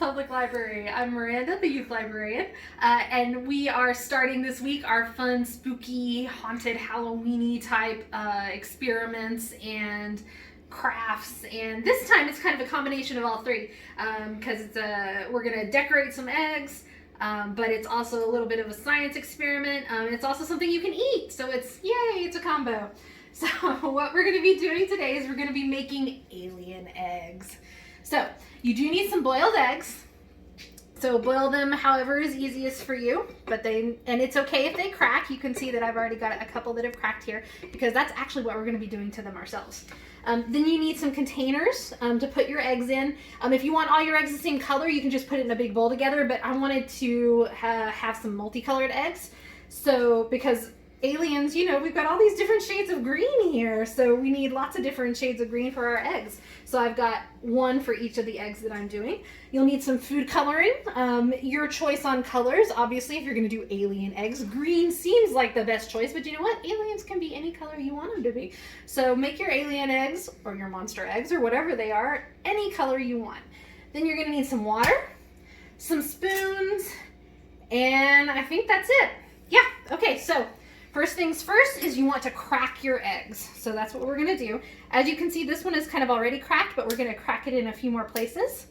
Public Library. I'm Miranda, the youth librarian, and we are starting this week our fun, spooky, haunted, Halloweeny type experiments and crafts. And this time it's kind of a combination of all three, because we're gonna decorate some eggs. But it's also a little bit of a science experiment. It's also something you can eat, so it's yay, it's a combo. So what we're going to be doing today is we're going to be making alien eggs. So you do need some boiled eggs. So boil them however is easiest for you, and it's okay if they crack. You can see that I've already got a couple that have cracked here because that's actually what we're going to be doing to them ourselves. Then you need some containers to put your eggs in. If you want all your eggs the same color, you can just put it in a big bowl together, but I wanted to have some multicolored eggs. So because aliens, we've got all these different shades of green here, so we need lots of different shades of green for our eggs. So I've got one for each of the eggs that I'm doing. You'll need some food coloring. Your choice on colors, obviously, if you're going to do alien eggs, green seems like the best choice, but you know what? Aliens can be any color you want them to be. So make your alien eggs, or your monster eggs, or whatever they are, any color you want. Then you're going to need some water, some spoons, and I think that's it. Yeah, okay, so first things first is you want to crack your eggs. So that's what we're gonna do. As you can see, this one is kind of already cracked, but we're gonna crack it in a few more places.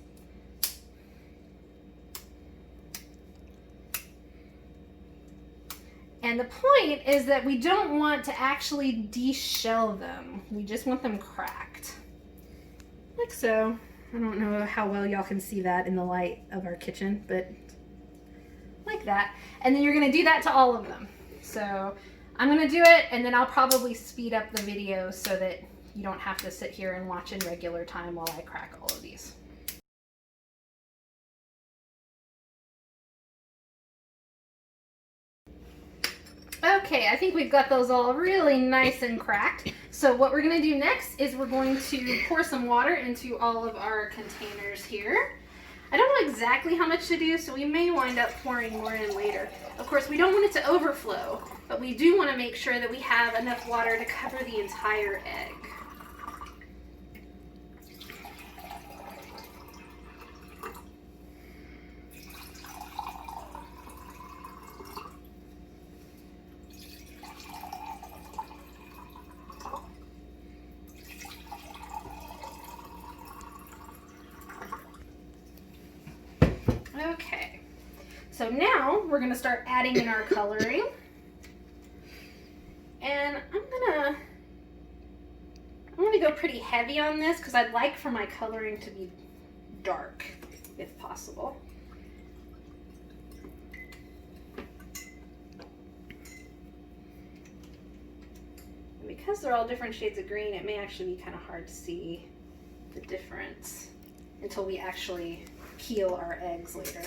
And the point is that we don't want to actually deshell them. We just want them cracked. Like so. I don't know how well y'all can see that in the light of our kitchen, but like that. And then you're gonna do that to all of them. So I'm gonna do it, and then I'll probably speed up the video so that you don't have to sit here and watch in regular time while I crack all of these. Okay, I think we've got those all really nice and cracked. So what we're gonna do next is we're going to pour some water into all of our containers here. I don't know exactly how much to do, so we may wind up pouring more in later. Of course, we don't want it to overflow, but we do want to make sure that we have enough water to cover the entire egg. Okay, so now we're going to start adding in our coloring. And I'm gonna go pretty heavy on this because I'd like for my coloring to be dark, if possible. And because they're all different shades of green, it may actually be kind of hard to see the difference until we actually peel our eggs later.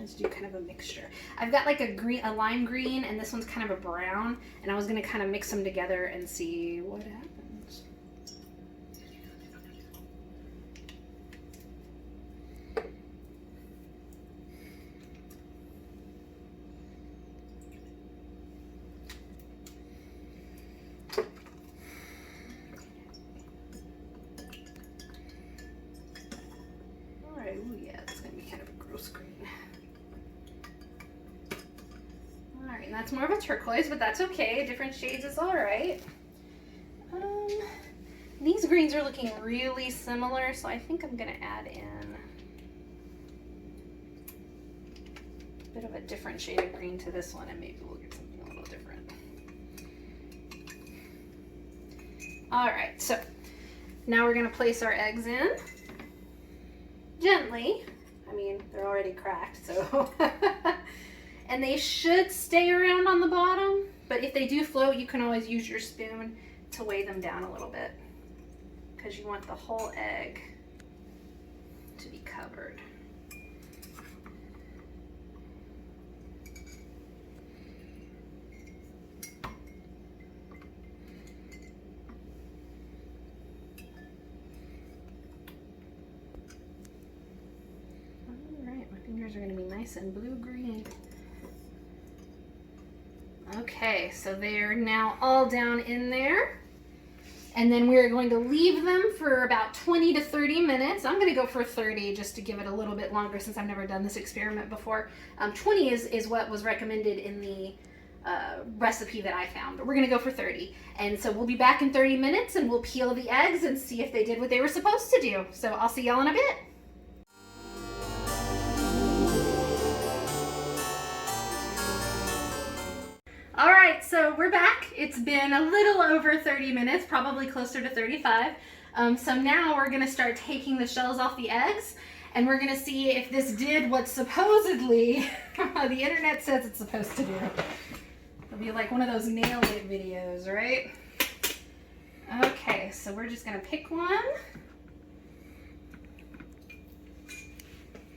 To do kind of a mixture. I've got like a lime green, and this one's kind of a brown, and I was going to kind of mix them together and see what happens. All right, ooh, yeah, it's going to be kind of a gross green. Alright, and that's more of a turquoise, but that's okay. Different shades is alright. These greens are looking really similar, so I think I'm going to add in a bit of a different shade of green to this one, and maybe we'll get something a little different. Alright, so now we're going to place our eggs in gently. I mean, they're already cracked, so. And they should stay around on the bottom, but if they do float, you can always use your spoon to weigh them down a little bit, because you want the whole egg to be covered. Alright, my fingers are going to be nice and blue-green. Okay, so they're now all down in there. And then we're going to leave them for about 20 to 30 minutes. I'm going to go for 30 just to give it a little bit longer since I've never done this experiment before. 20 is what was recommended in the recipe that I found, but we're going to go for 30. And so we'll be back in 30 minutes and we'll peel the eggs and see if they did what they were supposed to do. So I'll see y'all in a bit. All right, so we're back. It's been a little over 30 minutes, probably closer to 35. So now we're gonna start taking the shells off the eggs, and we're gonna see if this did what supposedly the internet says it's supposed to do. It'll be like one of those nail it videos, right? Okay, so we're just gonna pick one.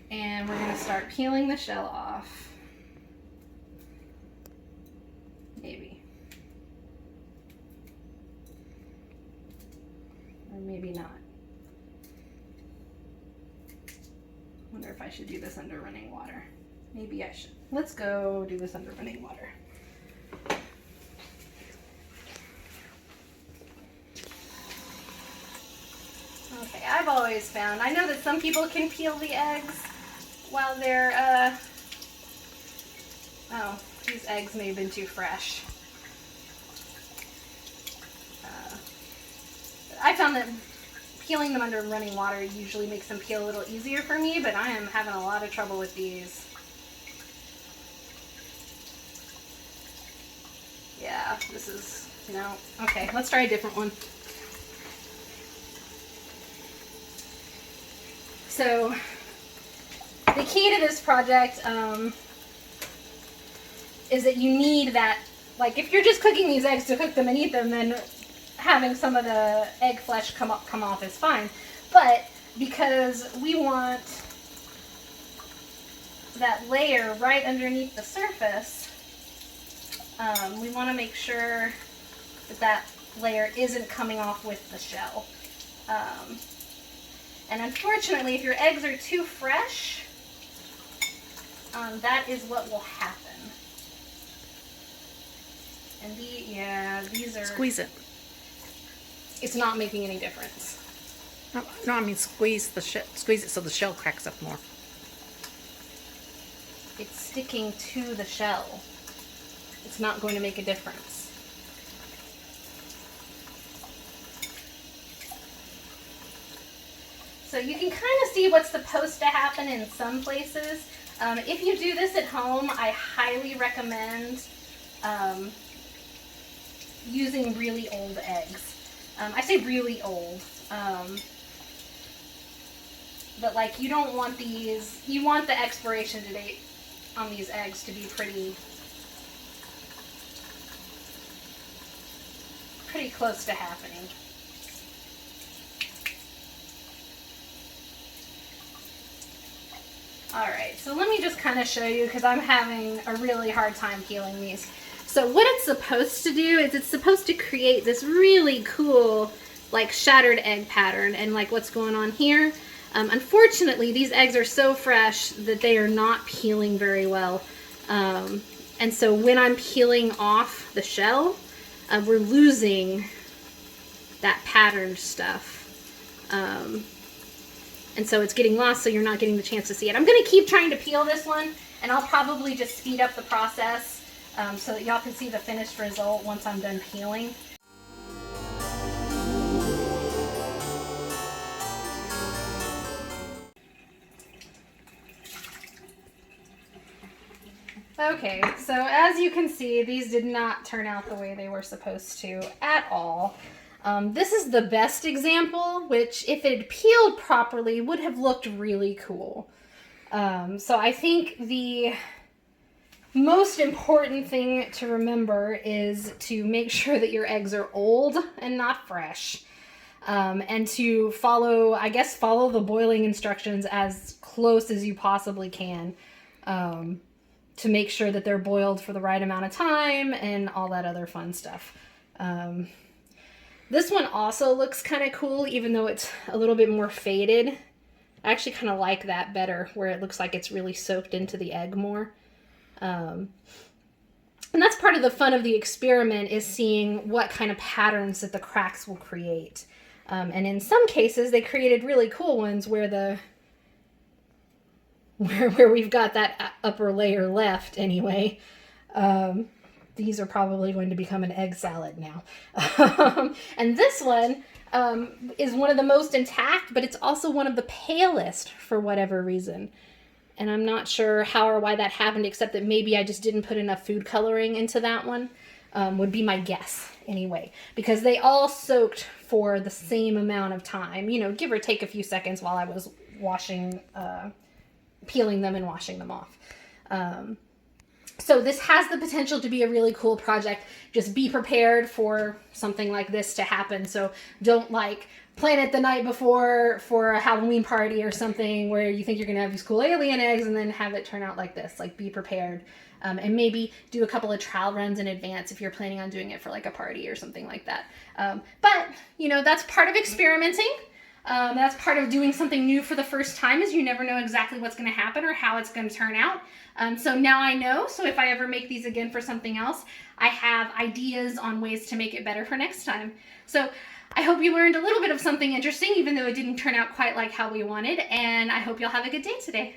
And we're gonna start peeling the shell off. Maybe. Or maybe not. Wonder if I should do this under running water. Maybe I should. Let's go do this under running water. Okay, I've always found, I know that some people can peel the eggs while they're, oh, these eggs may have been too fresh. I found that peeling them under running water usually makes them peel a little easier for me, but I am having a lot of trouble with these. Yeah, this is, no. Okay, let's try a different one. So, the key to this project is that you need that, like if you're just cooking these eggs to cook them and eat them, then having some of the egg flesh come off is fine. But because we want that layer right underneath the surface, we want to make sure that that layer isn't coming off with the shell. And unfortunately, if your eggs are too fresh, that is what will happen. And these are... Squeeze it. It's not making any difference. No, I mean squeeze it so the shell cracks up more. It's sticking to the shell. It's not going to make a difference. So you can kind of see what's supposed to happen in some places. If you do this at home, I highly recommend using really old eggs. I say really old, but like you don't want these, you want the expiration date on these eggs to be pretty close to happening. Alright, so let me just kind of show you because I'm having a really hard time peeling these. So what it's supposed to do is it's supposed to create this really cool like shattered egg pattern, and like what's going on here. Unfortunately, these eggs are so fresh that they are not peeling very well. And so when I'm peeling off the shell, we're losing that patterned stuff. And so it's getting lost, so you're not getting the chance to see it. I'm going to keep trying to peel this one, and I'll probably just speed up the process so that y'all can see the finished result once I'm done peeling. Okay, so as you can see, these did not turn out the way they were supposed to at all. This is the best example, which if it had peeled properly would have looked really cool. So I think the most important thing to remember is to make sure that your eggs are old and not fresh. And to follow the boiling instructions as close as you possibly can, to make sure that they're boiled for the right amount of time and all that other fun stuff. This one also looks kind of cool, even though it's a little bit more faded. I actually kind of like that better, where it looks like it's really soaked into the egg more. And that's part of the fun of the experiment, is seeing what kind of patterns that the cracks will create. And in some cases, they created really cool ones where we've got that upper layer left anyway. These are probably going to become an egg salad now. And this one is one of the most intact, but it's also one of the palest for whatever reason. And I'm not sure how or why that happened, except that maybe I just didn't put enough food coloring into that one, would be my guess anyway. Because they all soaked for the same amount of time, give or take a few seconds while I was peeling them and washing them off. So this has the potential to be a really cool project. Just be prepared for something like this to happen. So don't plan it the night before for a Halloween party or something where you think you're going to have these cool alien eggs and then have it turn out like this. Be prepared. And maybe do a couple of trial runs in advance if you're planning on doing it for a party or something like that. But that's part of experimenting. That's part of doing something new for the first time, is you never know exactly what's going to happen or how it's going to turn out. So now I know. So if I ever make these again for something else, I have ideas on ways to make it better for next time. So I hope you learned a little bit of something interesting, even though it didn't turn out quite like how we wanted. And I hope you'll have a good day today.